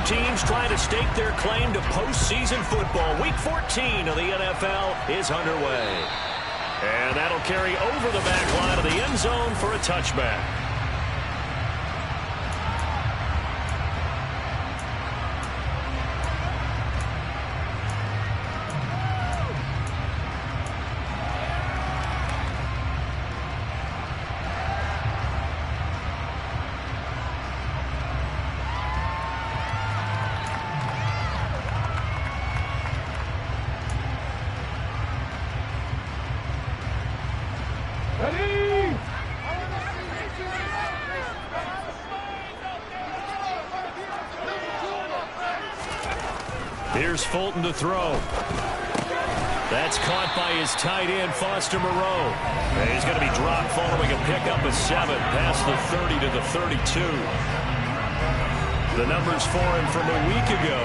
teams trying to stake their claim to postseason football. Week 14 of the NFL is underway. And that'll carry over the back line of the end zone for a touchback. Here's Fulton to throw. That's caught by his tight end, Foster Moreau. And he's going to be dropped following a pickup of 7 past the 30 to the 32. The numbers for him from a week ago: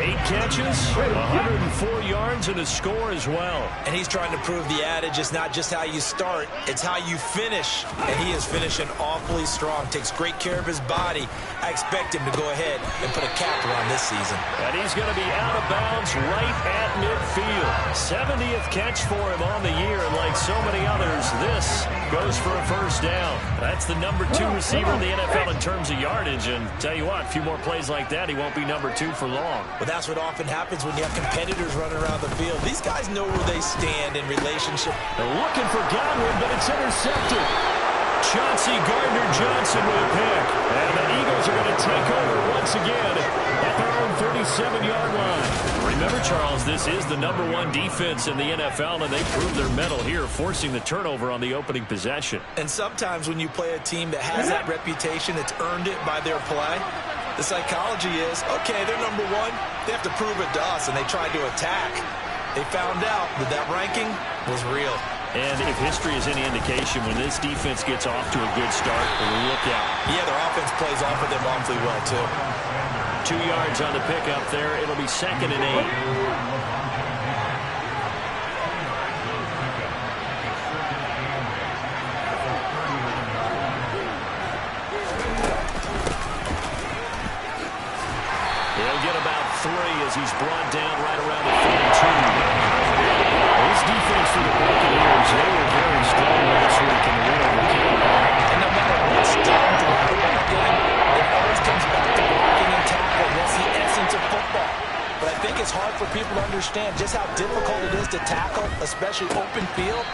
8 catches, 104 yards, and a score as well. And he's trying to prove the adage, it's not just how you start, it's how you finish. And he is finishing awfully strong, takes great care of his body. I expect him to go ahead and put a cap around this season. And he's going to be out of bounds right at midfield. 70th catch for him on the year, and like so many others, this goes for a first down. That's the number 2 receiver in the NFL in terms of yardage, and tell you what, a few more plays like that, he won't be number 2 for long. Well, that's what often happens when you have competitors running around the field. These guys know where they stand in relationship. They're looking for Godwin, but it's intercepted. Chauncey Gardner-Johnson with a pick. And the Eagles are going to take over once again at their own 37-yard line. Remember, Charles, this is the number 1 defense in the NFL, and they proved their mettle here, forcing the turnover on the opening possession. And sometimes when you play a team that has that reputation, it's earned it by their play. The psychology is, okay, they're number 1. They have to prove it to us, and they tried to attack. They found out that ranking was real. And if history is any indication, when this defense gets off to a good start, look out. Yeah, their offense plays off of them awfully well, too. 2 yards on the pickup there. It'll be 2nd and 8. As he's brought down right around the 42. This defense for the Buccaneers, they were very strong last week in the win over Carolina. And no matter what's done throughout the game, it always comes back to blocking and tackling. That's the essence of football. But I think it's hard for people to understand just how difficult it is to tackle, especially open field.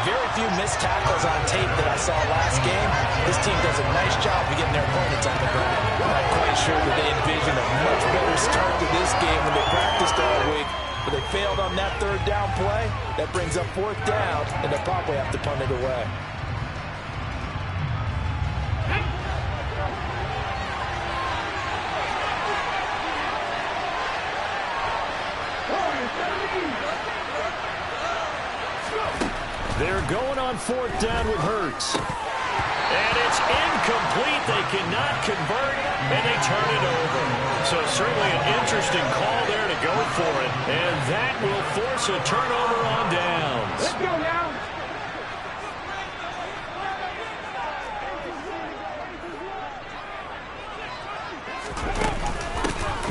Very few missed tackles on tape that I saw last game. This team does a nice job of getting their opponents on the ground. I'm not quite sure that they envisioned a much better start to this game when they practiced all week. But they failed on that 3rd down play. That brings up 4th down, and they'll probably have to punt it away. They're going on 4th down with Hurts. And it's incomplete. They cannot convert, and they turn it over. So certainly an interesting call there to go for it. And that will force a turnover on downs. Let's go now.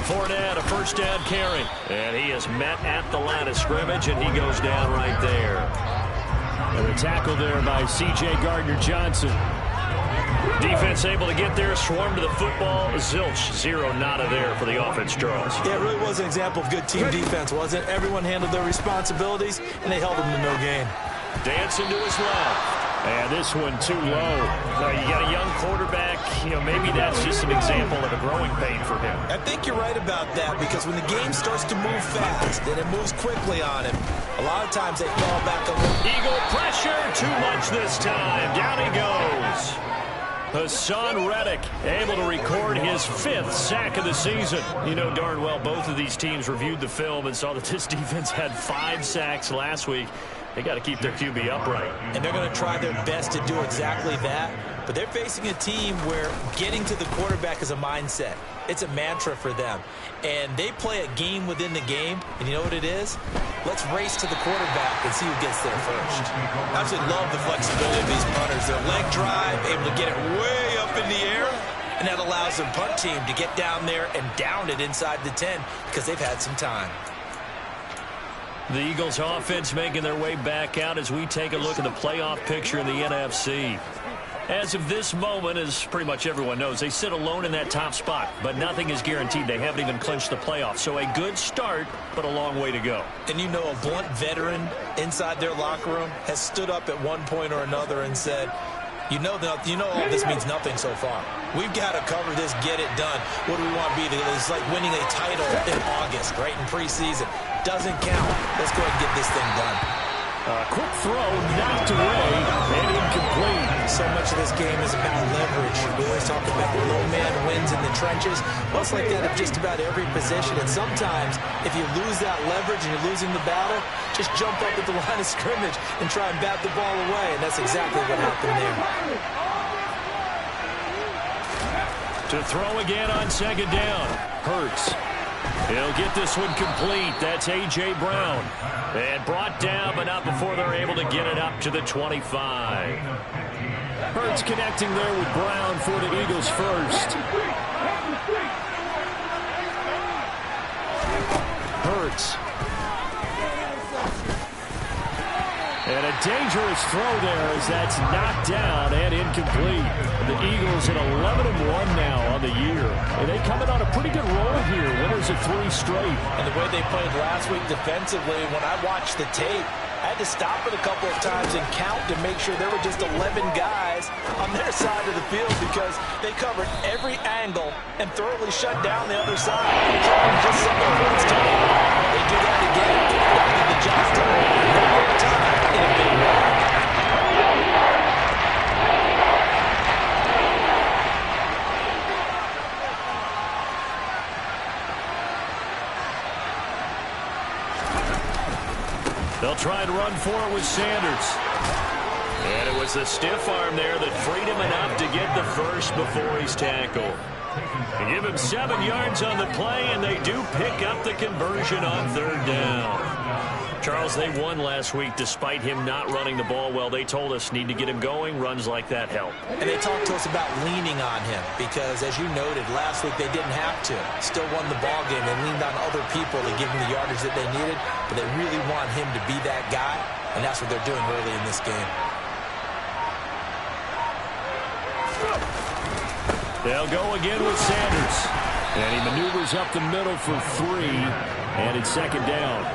Fournette, a first down carry. And he is met at the line of scrimmage, and he goes down right there. And a tackle there by C.J. Gardner-Johnson. Defense able to get there, swarm to the football. Zilch, 0 nada there for the offense, Charles. Yeah, it really was an example of good team defense, wasn't it? Everyone handled their responsibilities, and they held them to no gain. Dancing to his left. And this one too low. You got a young quarterback. Maybe that's just an example of a growing pain for him. I think you're right about that, because when the game starts to move fast and it moves quickly on him, a lot of times they fall back a little. Eagle pressure, too much this time. Down he goes. Hassan Reddick able to record his 5th sack of the season. You know darn well both of these teams reviewed the film and saw that this defense had 5 sacks last week. They got to keep their QB upright. And they're going to try their best to do exactly that. But they're facing a team where getting to the quarterback is a mindset. It's a mantra for them. And they play a game within the game. And you know what it is? Let's race to the quarterback and see who gets there first. I absolutely love the flexibility of these punters. Their leg drive, able to get it way up in the air. and that allows their punt team to get down there and down it inside the 10 because they've had some time. The Eagles offense making their way back out as we take a look at the playoff picture in the NFC. As of this moment, as pretty much everyone knows, they sit alone in that top spot, but nothing is guaranteed. They haven't even clinched the playoffs. So a good start, but a long way to go. And you know, a blunt veteran inside their locker room has stood up at one point or another and said, you know all this means nothing so far. We've got to cover this, get it done. What do we want to be? It's like winning a title in August, right, in preseason. Doesn't count. Let's go ahead and get this thing done. Quick throw, knocked away, and incomplete. So much of this game is about leverage. We always talk about low man wins in the trenches. Well, it's like that at just about every position. And sometimes, if you lose that leverage and you're losing the battle, just jump up at the line of scrimmage and try and bat the ball away. And that's exactly what happened there. To throw again on second down. Hurts. He'll get this one complete. That's A.J. Brown. And brought down, but not before they're able to get it up to the 25. Hurts connecting there with Brown for the Eagles first. Hurts. And a dangerous throw there as that's knocked down and incomplete. The Eagles at 11-1 now on the year. And they come in on a pretty good roll here. Winners of 3 straight. And the way they played last week defensively, when I watched the tape, I had to stop it a couple of times and count to make sure there were just 11 guys on their side of the field because they covered every angle and thoroughly shut down the other side. Just something points time. They do that again. That did the job done one more time in a big way. They'll try and run for it with Sanders. And it was the stiff arm there that freed him enough to get the first before he's tackled. They give him 7 yards on the play, and they do pick up the conversion on third down. Charles, they won last week despite him not running the ball well. They told us need to get him going. Runs like that help. And they talked to us about leaning on him because, as you noted, last week they didn't have to. Still won the ball game. They leaned on other people to give them the yardage that they needed, but they really want him to be that guy, and that's what they're doing early in this game. They'll go again with Sanders. And he maneuvers up the middle for 3, and it's second down.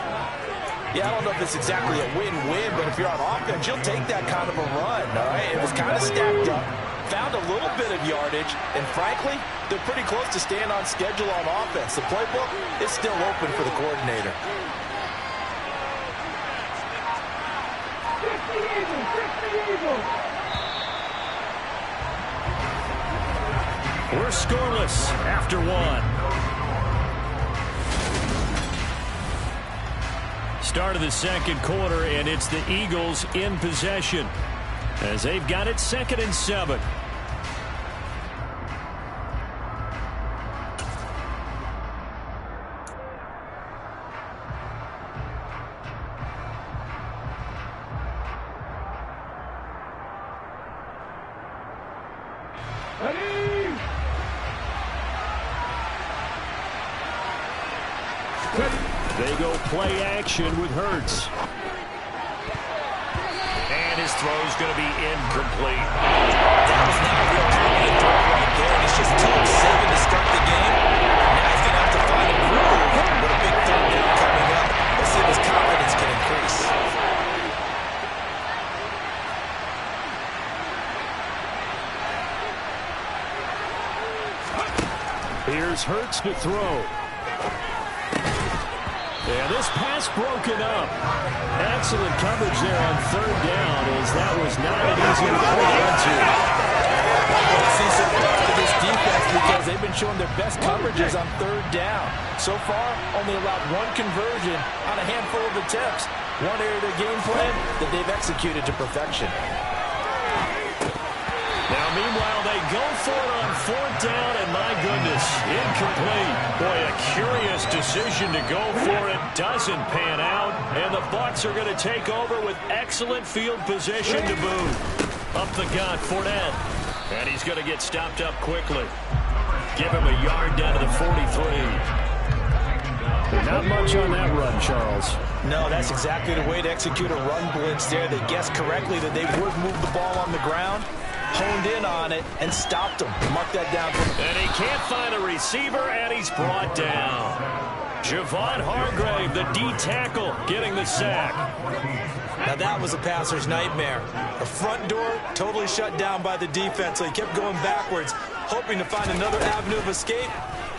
Yeah, I don't know if it's exactly a win-win, but if you're on offense, you'll take that kind of a run, all right? It was kind of stacked up, found a little bit of yardage, and frankly, they're pretty close to staying on schedule on offense. The playbook is still open for the coordinator. We're scoreless after 1. Start of the second quarter, and it's the Eagles in possession as they've got it 2nd and 7. They go play action with Hurts. And his throw's going to be incomplete. That was not a real confident throw right there. It's just 2 of 7 to start the game. Now he's going to have to find a groove with a big third down coming up. Let's see if his confidence can increase. Here's Hurts to throw. Yeah, this pass broken up. Excellent coverage there on third down as that was not an easy one to hold on to. I see some thought to this defense because they've been showing their best coverages on third down. So far, only allowed 1 conversion on a handful of attempts. One area of their game plan that they've executed to perfection. Now, meanwhile, they go for it on 4th down, and my goodness, incomplete. Boy, a curious decision to go for it. Doesn't pan out, and the Bucs are going to take over with excellent field position to boot. Up the gut, Fournette. And he's going to get stopped up quickly. Give him a yard down to the 43. Not much on that run, Charles. No, that's exactly the way to execute a run blitz there. They guessed correctly that they would move the ball on the ground, honed in on it, and stopped him. Mark that down. And he can't find a receiver, and he's brought down. Javon Hargrave, the D tackle, getting the sack. Now that was a passer's nightmare. The front door totally shut down by the defense, so he kept going backwards, hoping to find another avenue of escape.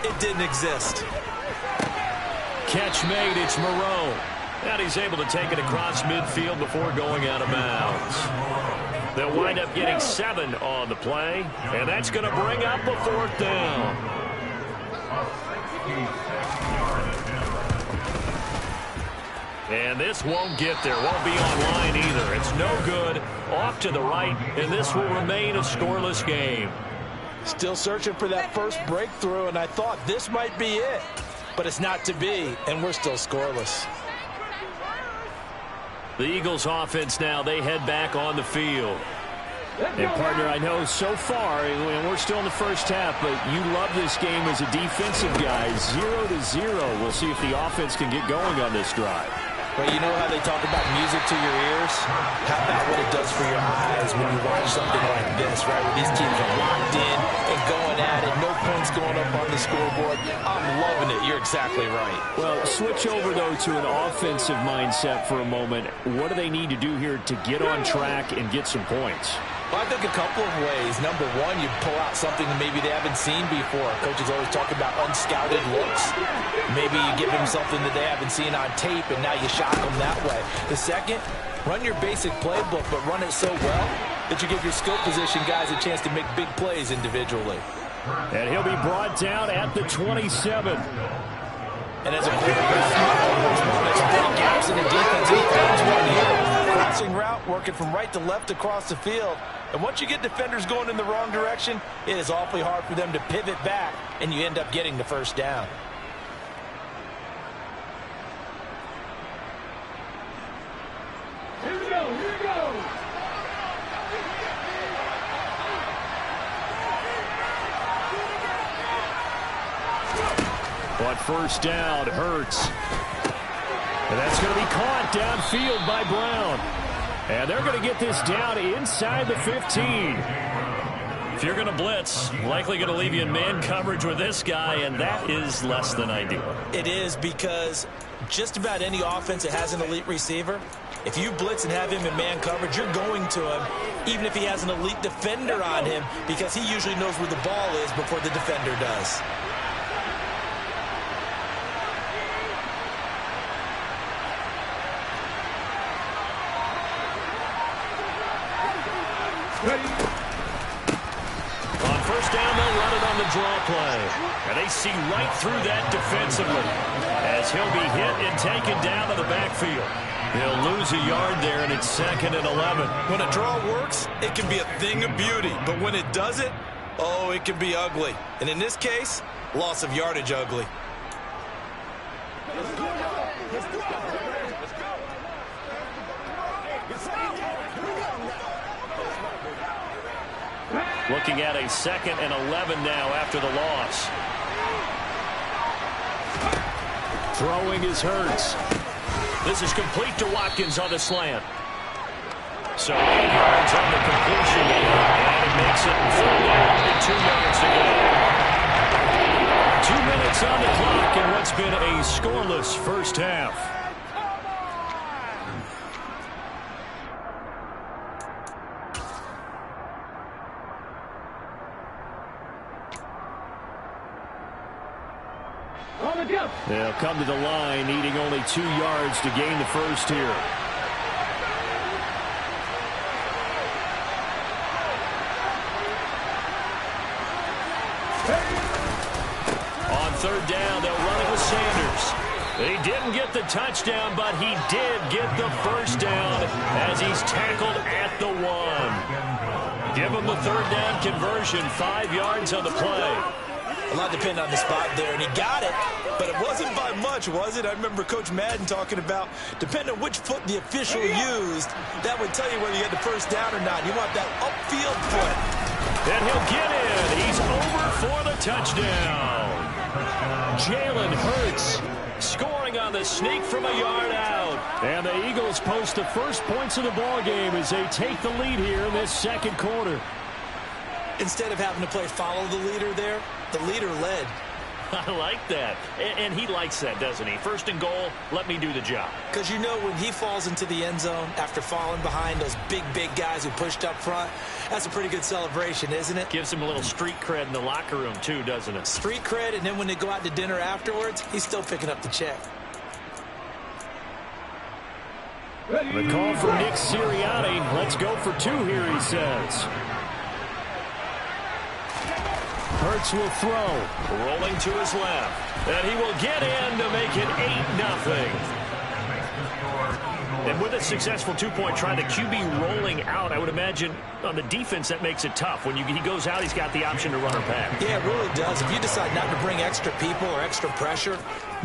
It didn't exist. Catch made, it's Moreau. And he's able to take it across midfield before going out of bounds. They'll wind up getting 7 on the play, and that's going to bring up a 4th down. And this won't get there, won't be online either. It's no good, off to the right, and this will remain a scoreless game. Still searching for that first breakthrough, and I thought this might be it. But it's not to be, and we're still scoreless. The Eagles offense now, they head back on the field. And, partner, I know so far, and we're still in the first half, but you love this game as a defensive guy. 0-0. We'll see if the offense can get going on this drive. Well, you know how they talk about music to your ears? How about what it does for your eyes when you watch something like this, right? Where these teams are locked in and going at it. No points going up on the scoreboard. I'm loving it. You're exactly right. Well, switch over, though, to an offensive mindset for a moment. What do they need to do here to get on track and get some points? Well, I think a couple of ways. Number one, you pull out something that maybe they haven't seen before. Coaches always talk about unscouted looks. Maybe you give them something that they haven't seen on tape, and now you shock them that way. The second, run your basic playbook, but run it so well that you give your skill position guys a chance to make big plays individually. And he'll be brought down at the 27. And as a quarterback, exploit gaps in the defense. He finds one here. Crossing route, working from right to left across the field. And once you get defenders going in the wrong direction, it is awfully hard for them to pivot back, and you end up getting the first down. Here we go, here we go. But first down hurts. And that's going to be caught downfield by Brown. And they're going to get this down inside the 15. If you're going to blitz, likely going to leave you in man coverage with this guy, and that is less than ideal. It is, because just about any offense that has an elite receiver, if you blitz and have him in man coverage, you're going to him, even if he has an elite defender on him, because he usually knows where the ball is before the defender does. On first down, they'll run it on the draw play. And they see right through that defensively as he'll be hit and taken down to the backfield. He'll lose a yard there, and it's 2nd and 11. When a draw works, it can be a thing of beauty. But when it doesn't, oh, it can be ugly. And in this case, loss of yardage ugly. Looking at a 2nd and 11 now after the loss. Throwing is Hurts. This is complete to Watkins on the slant. So 8 yards on the completion, and it makes it 3rd down and 2 yards to go. 2 minutes on the clock in what's been a scoreless first half. They'll come to the line, needing only 2 yards to gain the first here. On 3rd down, they'll run it with Sanders. He didn't get the touchdown, but he did get the first down as he's tackled at the 1. Give him the 3rd down conversion, 5 yards on the play. A lot depended on the spot there, and he got it, but it wasn't by much, was it? I remember Coach Madden talking about, depending on which foot the official used, that would tell you whether you had the first down or not. You want that upfield foot. And he'll get in. He's over for the touchdown. Jalen Hurts scoring on the sneak from a yard out. And the Eagles post the first points of the ball game as they take the lead here in this second quarter. Instead of having to play follow the leader there, the leader led. I like that. And he likes that, doesn't he? First and goal, let me do the job. Because you know when he falls into the end zone after falling behind those big guys who pushed up front, that's a pretty good celebration, isn't it? Gives him a little street cred in the locker room, too, doesn't it? Street cred, and then when they go out to dinner afterwards, he's still picking up the check. The call from Nick Sirianni. Let's go for two here, he says. Hurts will throw. Rolling to his left. And he will get in to make it 8-0. And with a successful two-point try, the QB rolling out, I would imagine on the defense that makes it tough. When he goes out, he's got the option to run or pass. Yeah, it really does. If you decide not to bring extra people or extra pressure,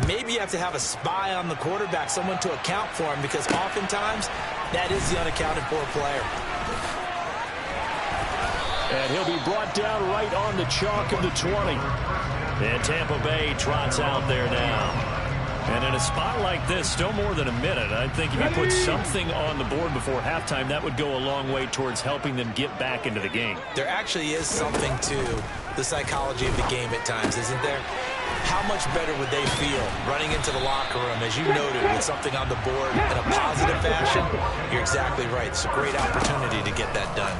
maybe you have to have a spy on the quarterback, someone to account for him, because oftentimes that is the unaccounted for player. And he'll be brought down right on the chalk of the 20. And Tampa Bay trots out there now. And in a spot like this, still more than a minute, I think if you put something on the board before halftime, that would go a long way towards helping them get back into the game. There actually is something to the psychology of the game at times, isn't there? How much better would they feel running into the locker room, as you noted, with something on the board in a positive fashion? You're exactly right. It's a great opportunity to get that done.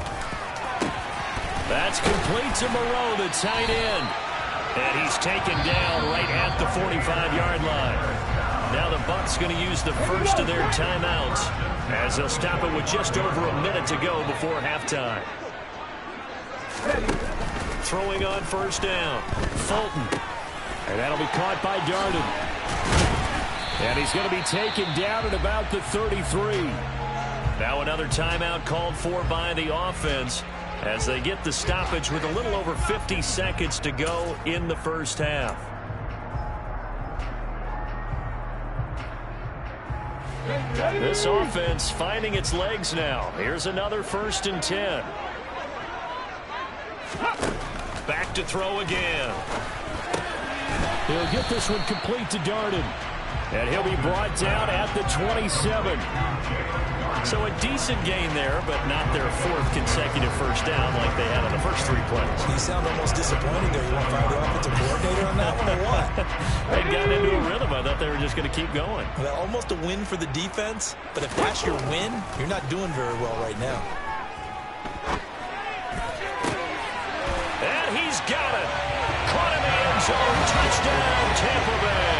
That's complete to Moreau, the tight end. And he's taken down right at the 45-yard line. Now the Bucs going to use the first of their timeouts as they'll stop it with just over a minute to go before halftime. Throwing on first down. Fulton. And that'll be caught by Darden. And he's going to be taken down at about the 33. Now another timeout called for by the offense as they get the stoppage with a little over 50 seconds to go in the first half. This offense finding its legs now. Here's another 1st and 10. Back to throw again. He'll get this one complete to Darden. And he'll be brought down at the 27. So a decent gain there, but not their 4th consecutive first down like they had on the first 3 plays. You sound almost disappointed there. You want to fire the offensive coordinator on that one or what? They got into a rhythm. I thought they were just going to keep going. Well, almost a win for the defense, but if that's your win, you're not doing very well right now. And he's got it. Caught in the end zone. Touchdown, Tampa Bay.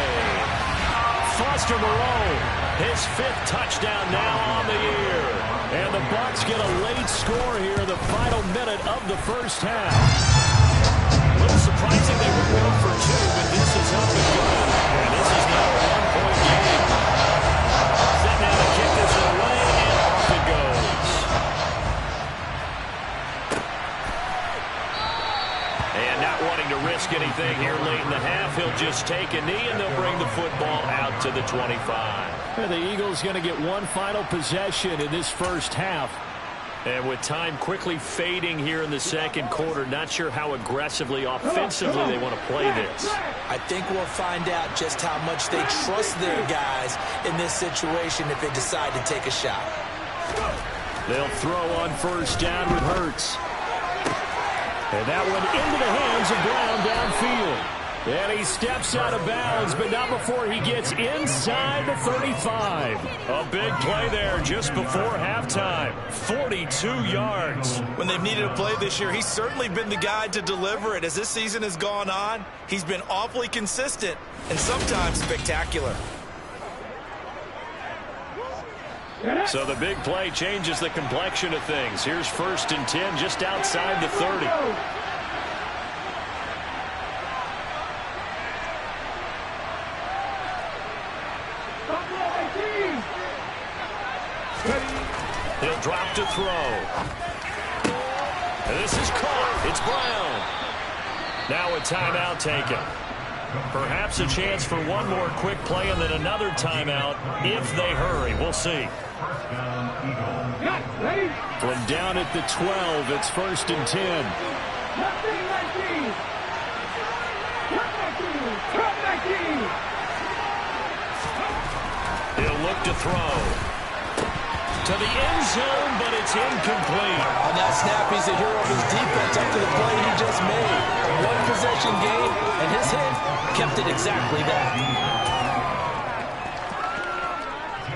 Foster Moreau, his 5th touchdown now on the year. And the Bucs get a late score here in the final minute of the first half. A little surprising they were 1 for 2, but this is up and good. And this is now a 1-point game. Set now to kick this away, and off it goes. And not wanting to risk anything here late in the half, he'll just take a knee, and they'll bring the football out to the 25. And the Eagles going to get one final possession in this first half. And with time quickly fading here in the second quarter, not sure how aggressively, offensively they want to play this. I think we'll find out just how much they trust their guys in this situation if they decide to take a shot. They'll throw on first down with Hurts. And that one into the hands of Brown downfield. And he steps out of bounds, but not before he gets inside the 35. A big play there just before halftime. 42 yards. When they've needed a play this year, he's certainly been the guy to deliver it. As this season has gone on, he's been awfully consistent and sometimes spectacular. So the big play changes the complexion of things. Here's 1st and 10 just outside the 30. He'll drop to throw. And this is caught. It's Brown. Now a timeout taken. Perhaps a chance for one more quick play and then another timeout if they hurry. We'll see. From down at the 12, it's 1st and 10. He'll look to throw. To the end zone, but it's incomplete. On that snap, he's the hero of his defense after the play he just made. One possession game, and his hit kept it exactly that.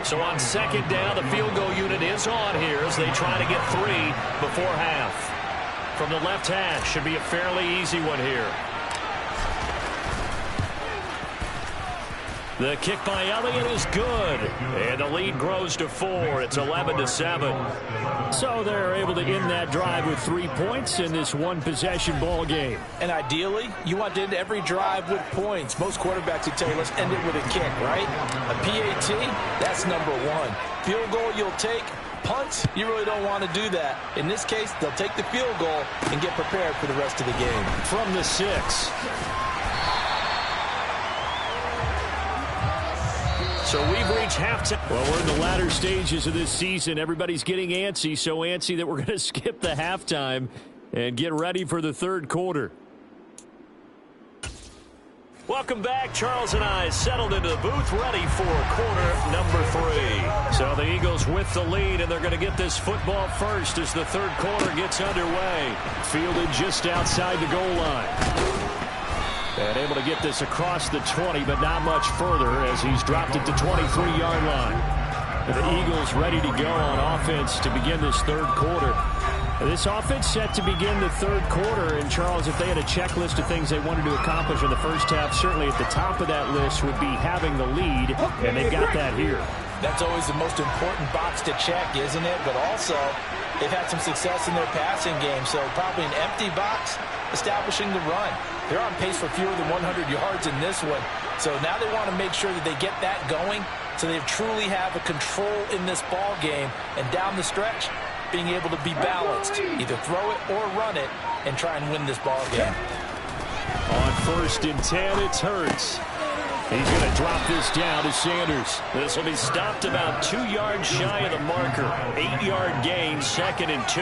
So on 2nd down, the field goal unit is on here as they try to get 3 before half. From the left hash, should be a fairly easy one here. The kick by Elliott is good, and the lead grows to 4. It's 11-7. So they're able to end that drive with 3 points in this one-possession ball game. And ideally, you want to end every drive with points. Most quarterbacks would tell you, let's end it with a kick, right? A PAT, that's number 1. Field goal you'll take. Punts, you really don't want to do that. In this case, they'll take the field goal and get prepared for the rest of the game. From the 6. So we've reached halftime. Well, we're in the latter stages of this season. Everybody's getting antsy, so antsy that we're going to skip the halftime and get ready for the 3rd quarter. Welcome back. Charles and I settled into the booth, ready for quarter number 3. So the Eagles with the lead, and they're going to get this football first as the 3rd quarter gets underway. Fielded just outside the goal line. And able to get this across the 20, but not much further as he's dropped it to 23-yard line. And the Eagles ready to go on offense to begin this 3rd quarter. This offense set to begin the 3rd quarter. And, Charles, if they had a checklist of things they wanted to accomplish in the first half, certainly at the top of that list would be having the lead, and they've got that here. That's always the most important box to check, isn't it? But also, they've had some success in their passing game, so probably an empty box establishing the run. They're on pace for fewer than 100 yards in this one. So now they want to make sure that they get that going so they truly have a control in this ball game. And down the stretch, being able to be balanced. Either throw it or run it and try and win this ball game. On 1st and 10, it's Hurts. He's going to drop this down to Sanders. This will be stopped about 2 yards shy of the marker. 8-yard gain, 2nd and 2.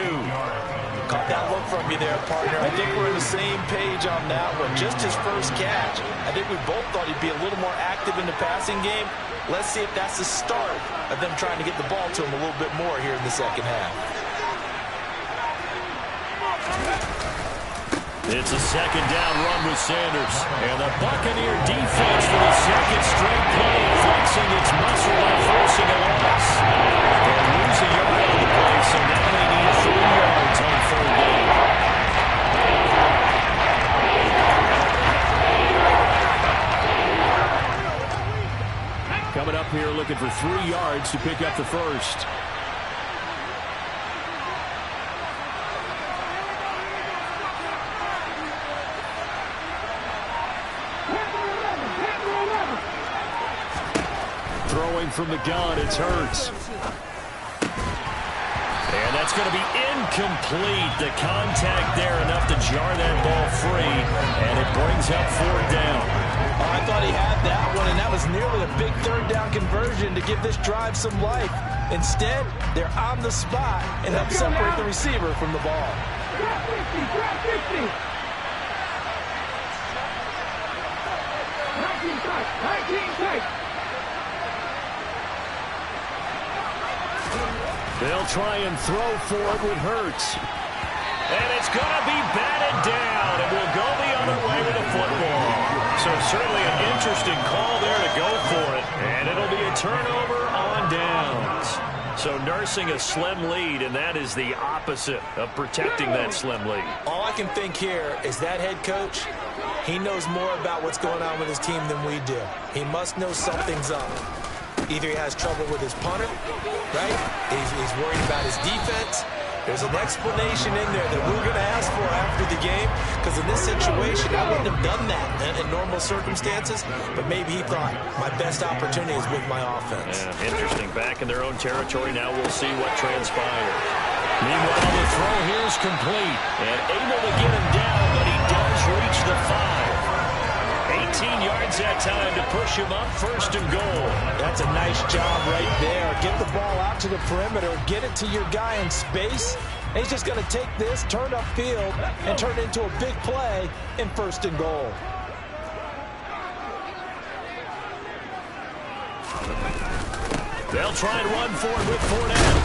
Caught that look from you there, partner. I think we're on the same page on that one. Just his first catch. I think we both thought he'd be a little more active in the passing game. Let's see if that's the start of them trying to get the ball to him a little bit more here in the 2nd half. It's a 2nd down run with Sanders. And the Buccaneer defense for the 2nd straight play, flexing its muscle by forcing a loss. They'll lose a yard on the play, so now they need 3 yards on 3rd down. Coming up here looking for 3 yards to pick up the first. Throwing from the gun, it's Hurts. And that's going to be incomplete. The contact there enough to jar that ball free, and it brings up 4th down. Oh, I thought he had that one, and that was nearly a big 3rd down conversion to give this drive some life. Instead, they're on the spot and help separate the receiver from the ball. They'll try and throw for it with Hurts. And it's going to be batted down, and we'll go the other way with the football. So certainly an interesting call there to go for it, and it'll be a turnover on downs. So nursing a slim lead, and that is the opposite of protecting that slim lead. All I can think here is that head coach, he knows more about what's going on with his team than we do. He must know something's up. Either he has trouble with his punter, right? He's worried about his defense. There's an explanation in there that we're going to ask for after the game, because in this situation, I wouldn't have done that in normal circumstances, but maybe he thought my best opportunity is with my offense. Yeah, interesting. Back in their own territory. Now we'll see what transpires. Meanwhile, the throw here is complete, and able to get him down, but he does reach the 5. 8 18 yards that time to push him up 1st and goal. That's a nice job right there. Get the ball out to the perimeter, get it to your guy in space. And he's just going to take this, turn upfield, and turn it into a big play in 1st and goal. They'll try and run for it with Fournette.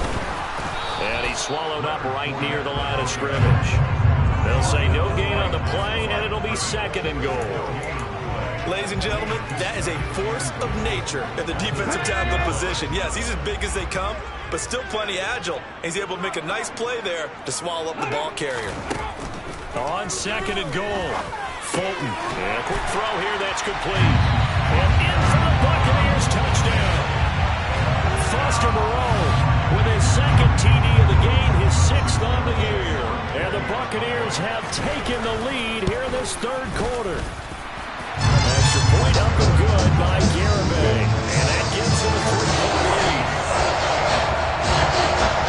And he's swallowed up right near the line of scrimmage. They'll say no gain on the play, and it'll be 2nd and goal. Ladies and gentlemen, that is a force of nature at the defensive tackle position. Yes, he's as big as they come, but still plenty agile. He's able to make a nice play there to swallow up the ball carrier. On 2nd and goal, Fulton. And a quick throw here that's complete. And in for the Buccaneers touchdown. Foster Moreau with his 2nd TD of the game, his 6th on the year. And the Buccaneers have taken the lead here in this 3rd quarter. Extra point up and good by Garibay. And that gives him a 3-point lead.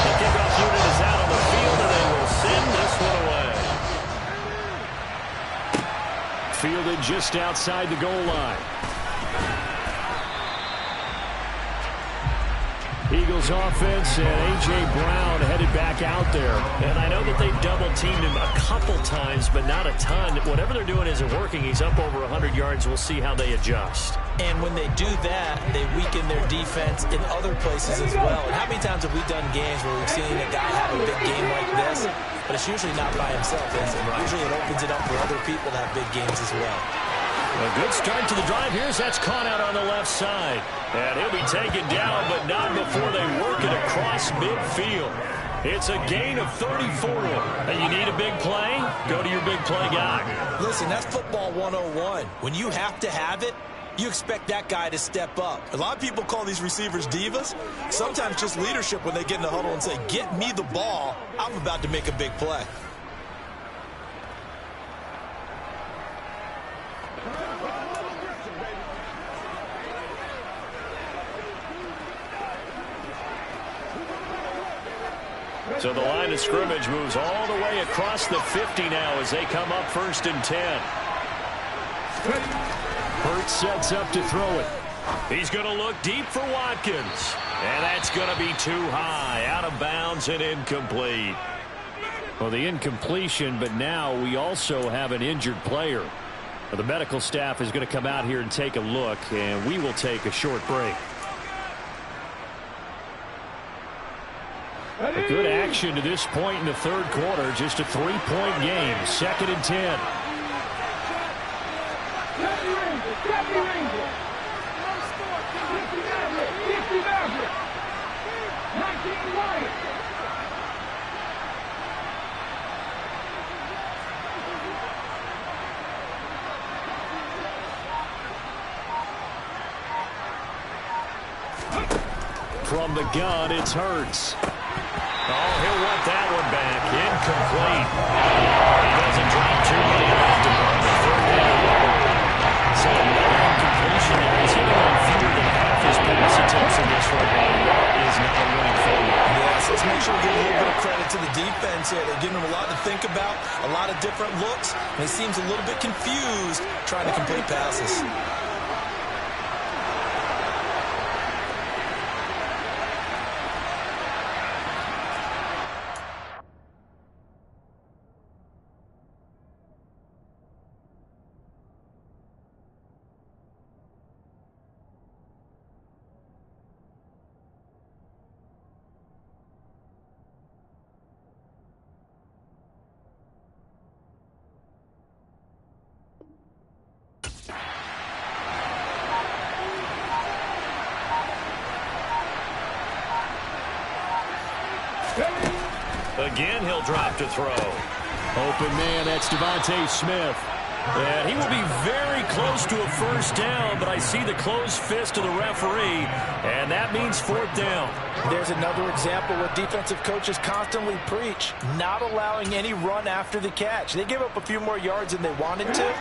The kickoff unit is out on the field, and they will send this one away. Fielded just outside the goal line. Eagles offense and A.J. Brown headed back out there. And I know that they've double-teamed him a couple times, but not a ton. Whatever they're doing isn't working. He's up over 100 yards. We'll see how they adjust. And when they do that, they weaken their defense in other places as well. And how many times have we done games where we've seen a guy have a big game like this, but it's usually not by himself, is it? Usually it opens it up for other people to have big games as well. A good start to the drive. That's caught out on the left side. And he'll be taken down, but not before they work it across midfield. It's a gain of 34. And you need a big play? Go to your big play guy. Listen, that's football 101. When you have to have it, you expect that guy to step up. A lot of people call these receivers divas. Sometimes just leadership when they get in the huddle and say, get me the ball. I'm about to make a big play. So the line of scrimmage moves all the way across the 50 now as they come up 1st and 10. Hurts sets up to throw it. He's going to look deep for Watkins. And that's going to be too high, out of bounds and incomplete. Well, the incompletion, but now we also have an injured player. Well, the medical staff is going to come out here and take a look, and we will take a short break. A good action to this point in the 3rd quarter. Just a 3-point game. 2nd and 10. From the gun, it's Hurts. Oh, he'll want that one back. Incomplete. He doesn't drop too many after the 3rd down. So another incompletion there. He's hitting on fewer than half his pass attempts in this one. That is not a winning formula. Yes, let's make sure we give a little bit of credit to the defense here. They're giving him a lot to think about, a lot of different looks, and he seems a little bit confused trying to complete passes. Again, he'll drop to throw. Open man, that's Devontae Smith. And he will be very close to a 1st down, but I see the closed fist of the referee, and that means 4th down. There's another example where defensive coaches constantly preach, not allowing any run after the catch. They gave up a few more yards than they wanted to,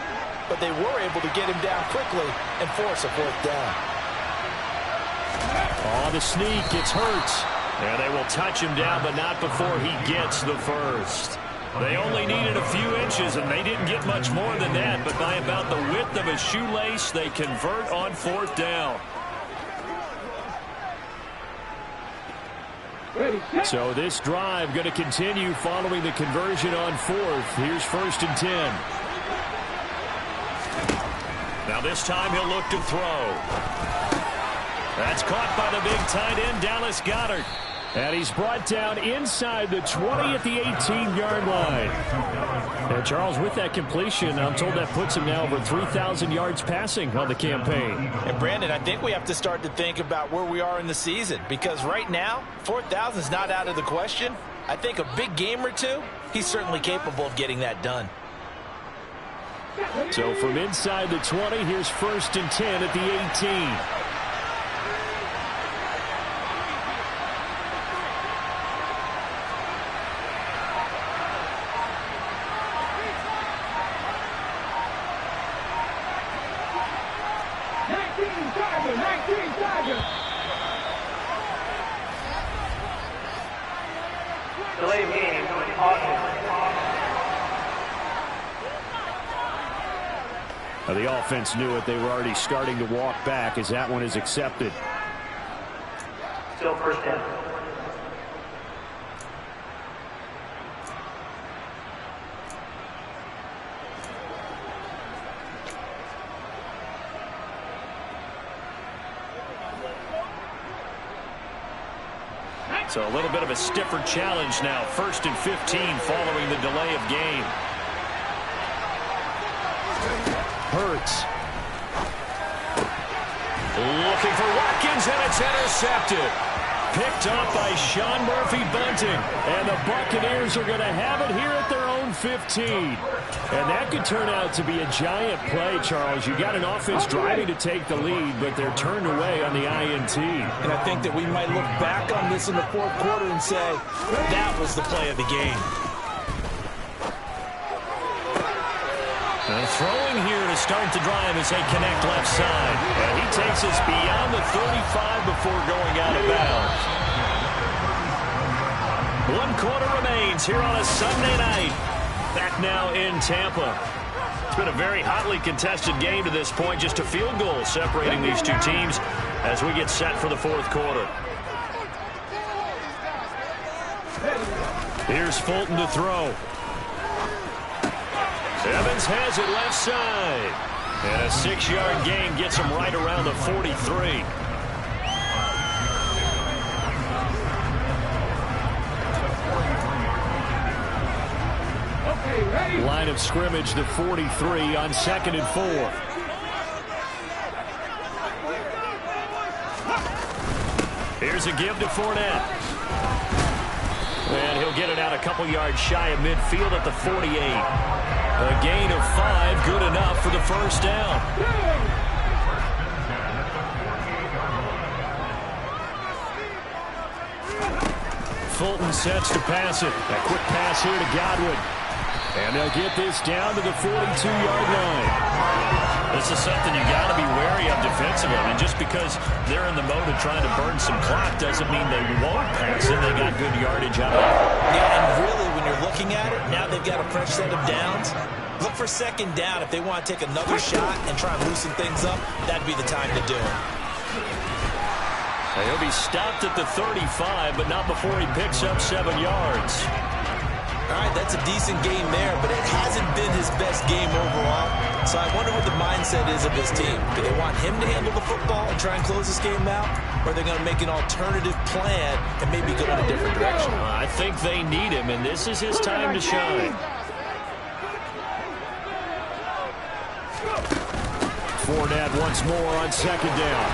but they were able to get him down quickly and force a 4th down. On the sneak, it's Hurts. And they will touch him down, but not before he gets the 1st. They only needed a few inches, and they didn't get much more than that, but by about the width of a shoelace, they convert on 4th down. So this drive going to continue following the conversion on 4th. Here's 1st and 10. Now this time he'll look to throw. That's caught by the big tight end, Dallas Goedert. And he's brought down inside the 20 at the 18-yard line. And Charles, with that completion, I'm told that puts him now over 3,000 yards passing on the campaign. And Brandon, I think we have to start to think about where we are in the season, because right now, 4,000 is not out of the question. I think a big game or two, he's certainly capable of getting that done. So from inside the 20, here's 1st and 10 at the 18. Delay of game, The offense knew it. They were already starting to walk back as that one is accepted. Still 1st down. So a little bit of a stiffer challenge now. 1st and 15 following the delay of game. Hurts. Looking for Watkins, and it's intercepted. Picked up by Sean Murphy-Bunting. And the Buccaneers are going to have it here at their own 15. And that could turn out to be a giant play, Charles. You got an offense driving to take the lead, but they're turned away on the INT. And I think that we might look back on this in the 4th quarter and say, that was the play of the game. And throwing here to start the drive as they connect left side. And he takes us beyond the 35 before going out of bounds. 1 quarter remains here on a Sunday night. Back now in Tampa. It's been a very hotly contested game to this point. Just a field goal separating these two teams as we get set for the 4th quarter. Here's Fulton to throw. Evans has it left side. And a 6-yard gain gets him right around the 43. Line of scrimmage, the 43 on 2nd and 4. Here's a give to Fournette. And he'll get it out a couple yards shy of midfield at the 48. A gain of 5, good enough for the 1st down. Fulton sets to pass it. A quick pass here to Godwin. And they'll get this down to the 42-yard line. This is something you got to be wary of defensively. I mean, just because they're in the mode of trying to burn some clock doesn't mean they won't pass it. They got good yardage out of it. Yeah, and really, when you're looking at it, now they've got a fresh set of downs. Look for 2nd down. If they want to take another shot and try and loosen things up, that'd be the time to do it. He'll be stopped at the 35, but not before he picks up 7 yards. All right, that's a decent game there, but it hasn't been his best game overall. So I wonder what the mindset is of his team. Do they want him to handle the football and try and close this game out? Or are they going to make an alternative plan and maybe go in a different direction? I think they need him, and this is his time to shine. Fournette once more on 2nd down.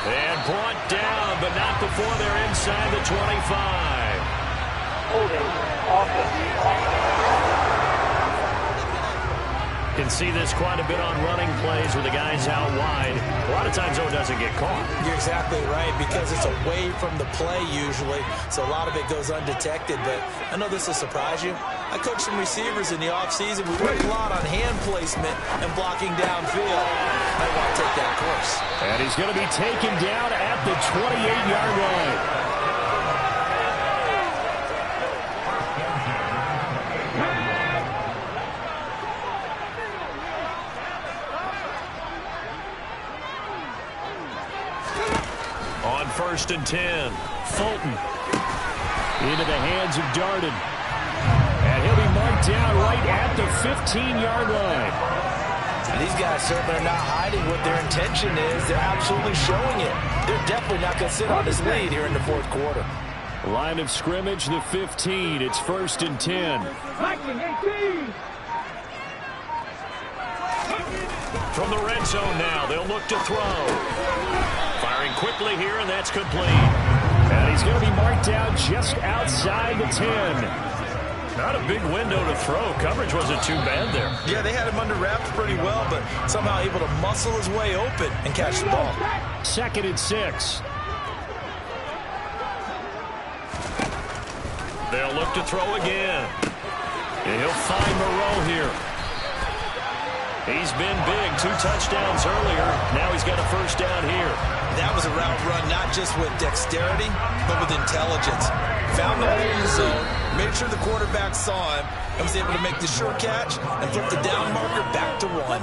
And brought down, but not before they're inside the 25. Holding, offense. Can see this quite a bit on running plays with the guys out wide. A lot of times, though, it doesn't get caught. You're exactly right, because it's away from the play usually, so a lot of it goes undetected. But I know this will surprise you. I coached some receivers in the offseason. We worked a lot on hand placement and blocking downfield. I want to take that course. And he's going to be taken down at the 28-yard line. on 1st and 10. Fulton into the hands of Darden. And he'll be marked down right at the 15-yard line. These guys certainly are not hiding what their intention is. They're absolutely showing it. They're definitely not going to sit on this lead here in the fourth quarter. Line of scrimmage, the 15. It's 1st and 10. From the red zone now, they'll look to throw. Firing quickly here, and that's complete. And he's going to be marked down just outside the 10. Not a big window to throw. Coverage wasn't too bad there. Yeah, they had him under wraps pretty well, but somehow able to muscle his way open and catch the ball. 2nd and 6. They'll look to throw again. And he'll find Moreau here. He's been big. 2 touchdowns earlier. Now he's got a first down here. That was a route run not just with dexterity, but with intelligence. Found the hole in the zone, made sure the quarterback saw him, and was able to make the sure catch and flip the down marker back to 1.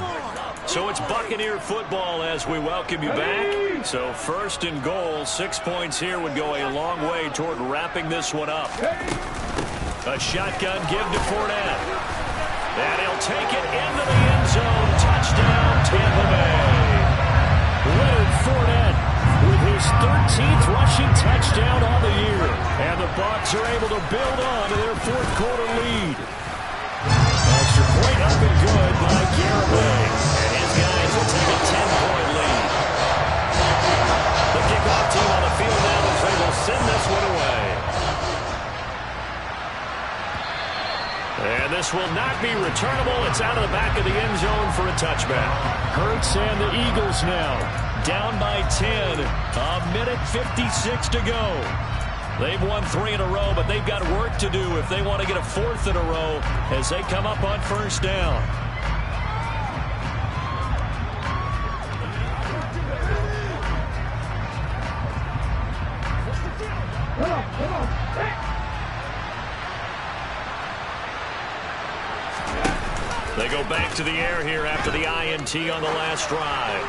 So it's Buccaneer football as we welcome you back. So 1st and goal, 6 points here would go a long way toward wrapping this one up. A shotgun give to Fournette. And he'll take it into the end zone. Touchdown, Tampa Bay. Leonard Fournette with his 13th rushing touchdown on the year. And the Bucs are able to build on to their fourth quarter lead. Extra point up and good by Garibay. And his guys will take a 10-point lead. The kickoff team on the field now as they will send this one away. And this will not be returnable. It's out of the back of the end zone for a touchback. Hurts and the Eagles now down by 10. A minute 56 to go. They've won 3 in a row, but they've got work to do if they want to get a 4th in a row as they come up on first down. They go back to the air here after the INT on the last drive.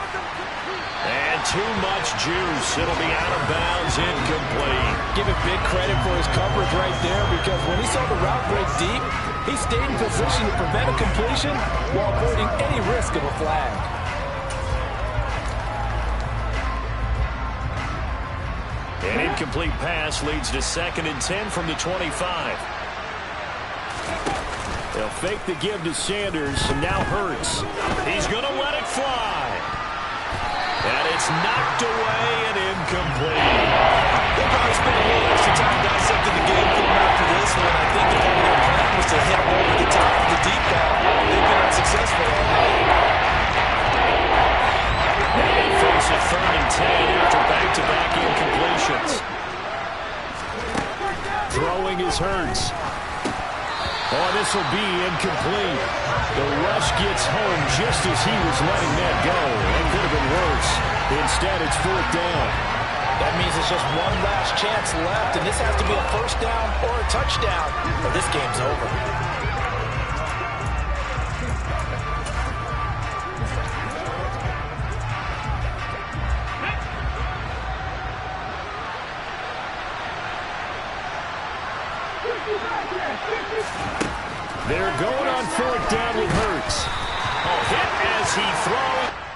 And too much juice. It'll be out of bounds, incomplete. Give it big credit for his coverage right there, because when he saw the route break deep, he stayed in position to prevent a completion while avoiding any risk of a flag. An incomplete pass leads to 2nd and 10 from the 25. They'll fake the give to Sanders, and now Hurts. He's going to let it fly. And it's knocked away and incomplete. They'll probably spend a little extra time dissecting the game film after this one. I think the part of their plan was to hit him over the top of the deep ball. They've been unsuccessful all night. And they face a 3rd and 10 after back-to-back incompletions. Throwing is Hurts. Oh, this will be incomplete. The rush gets home just as he was letting that go. It could have been worse. Instead, it's 4th down. That means it's just one last chance left, and this has to be a first down or a touchdown, or this game's over. They're going on 4th down with Hurts. A hit as he throws.